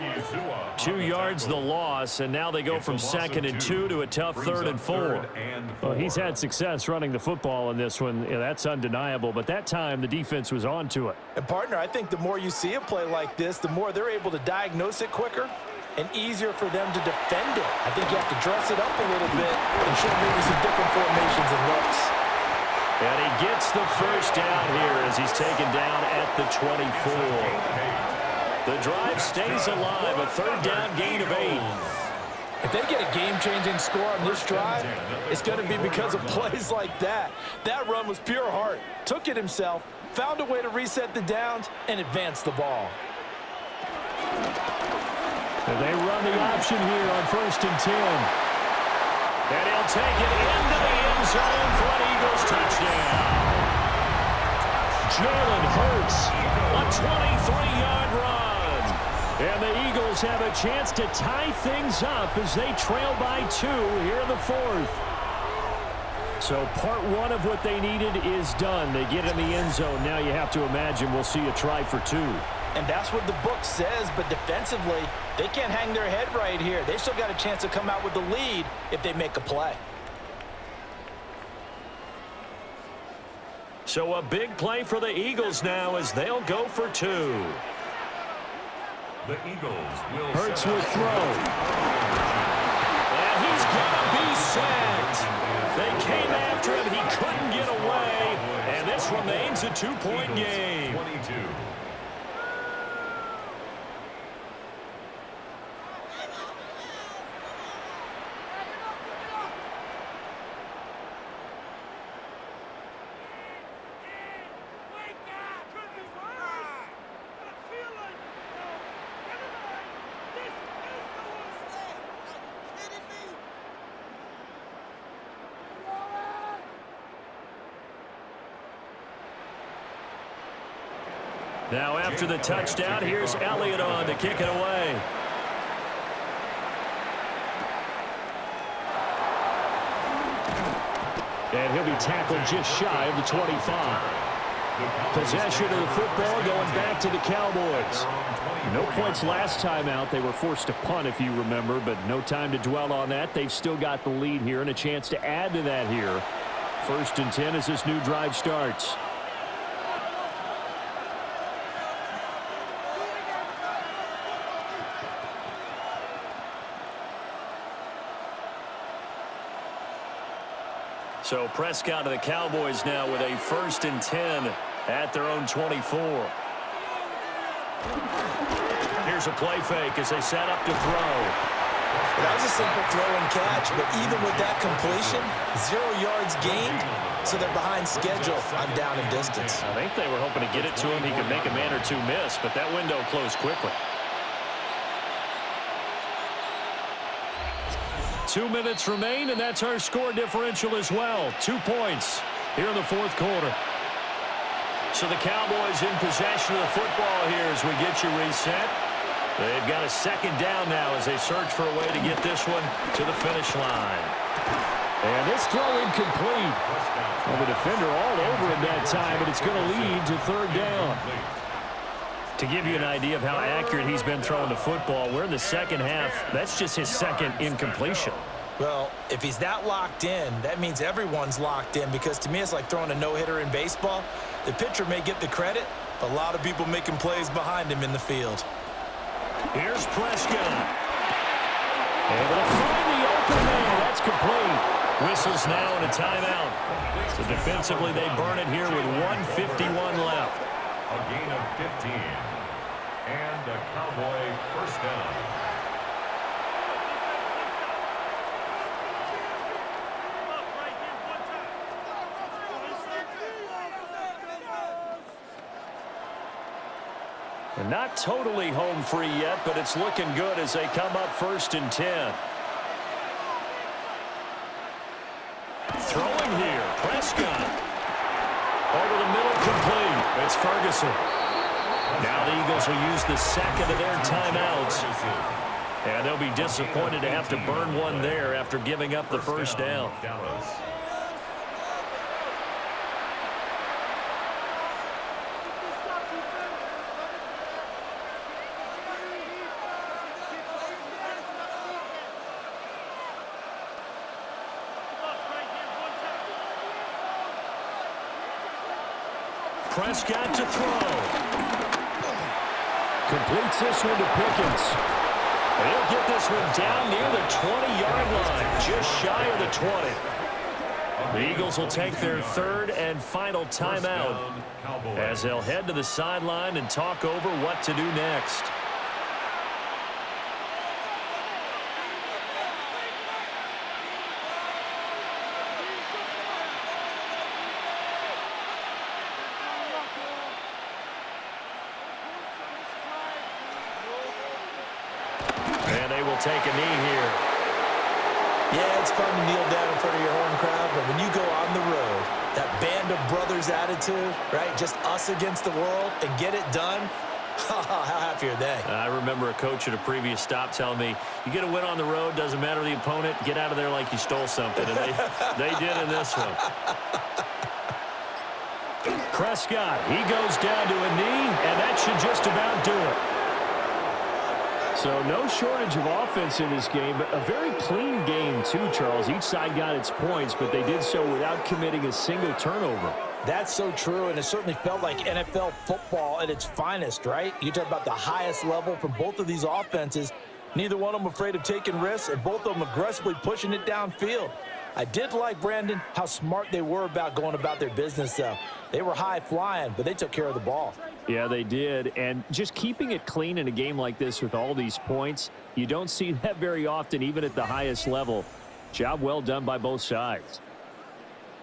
2 yards the loss, and now they go from 2nd and 2 to a tough 3rd and 4. Well, he's had success running the football in this one. Yeah, that's undeniable, but that time the defense was on to it. And, partner, I think the more you see a play like this, the more they're able to diagnose it quicker and easier for them to defend it. I think you have to dress it up a little bit and show maybe some different formations and looks. And he gets the first down here as he's taken down at the 24. The drive stays alive, a 3rd down gain of 8. If they get a game-changing score on this drive, it's going to be because of plays like that. That run was pure heart. Took it himself, found a way to reset the downs, and advance the ball. And they run the option here on 1st and 10. And he'll take it into the end zone for an Eagles touchdown. Jalen Hurts, a 23-yard run. And the Eagles have a chance to tie things up as they trail by 2 here in the 4th. So part 1 of what they needed is done. They get in the end zone. Now you have to imagine we'll see a try for 2. And that's what the book says, but defensively, they can't hang their head right here. They've still got a chance to come out with the lead if they make a play. So a big play for the Eagles now as they'll go for 2. The Eagles will Hurts will throw. And he's going to be sacked. They came after him. He couldn't get away. And this remains a 2-point game. 22. Now after the touchdown, here's Elliott on to kick it away. And he'll be tackled just shy of the 25. Possession of the football going back to the Cowboys. No points last time out. They were forced to punt, if you remember, but no time to dwell on that. They've still got the lead here and a chance to add to that here. 1st and 10 as this new drive starts. So Prescott of the Cowboys now with a 1st and 10 at their own 24. Here's a play fake as they set up to throw. That was a simple throw and catch, but even with that completion, 0 yards gained, so they're behind schedule on down and distance. I think they were hoping to get it to him. He could make a man or 2 miss, but that window closed quickly. 2 minutes remain, and that's our score differential as well. 2 points here in the 4th quarter. So the Cowboys in possession of the football here as we get you reset. They've got a 2nd down now as they search for a way to get this one to the finish line. And this throw incomplete. Well, the defender all over him that time, but it's going to lead to third down. To give you an idea of how accurate he's been throwing the football, we're in the second half. That's just his second incompletion. Well, if he's that locked in, that means everyone's locked in, because to me it's like throwing a no-hitter in baseball. The pitcher may get the credit, but a lot of people making plays behind him in the field. Here's Prescott. Able to find the open man. That's complete. Whistles now and a timeout. So defensively they burn it here with 1:51 left. A gain of 15. And a Cowboy first down. And not totally home free yet, but it's looking good as they come up 1st and 10. Throwing here, Prescott. Over the middle, complete. It's Ferguson. Now the Eagles will use the second of their timeouts. And they'll be disappointed to have to burn one there after giving up the first down. Prescott to throw. Completes this one to Pickens. He'll get this one down near the 20-yard line, just shy of the 20. The Eagles will take their third and final timeout as they'll head to the sideline and talk over what to do next. Take a knee here. Yeah, it's fun to kneel down in front of your home crowd, but when you go on the road, that band of brothers attitude, right, just us against the world, and get it done, how happy are they? I remember a coach at a previous stop telling me, you get a win on the road, doesn't matter the opponent, get out of there like you stole something, and they did in this one. Prescott, he goes down to a knee, and that should just about do it. So no shortage of offense in this game, but a very clean game too, Charles. Each side got its points, but they did so without committing a single turnover. That's so true, and it certainly felt like NFL football at its finest, right? You talk about the highest level from both of these offenses. Neither one of them afraid of taking risks, and both of them aggressively pushing it downfield. I did like, Brandon, how smart they were about going about their business, though. They were high-flying, but they took care of the ball. Yeah, they did. And just keeping it clean in a game like this with all these points, you don't see that very often, even at the highest level. Job well done by both sides.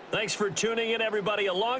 Thanks for tuning in, everybody. Along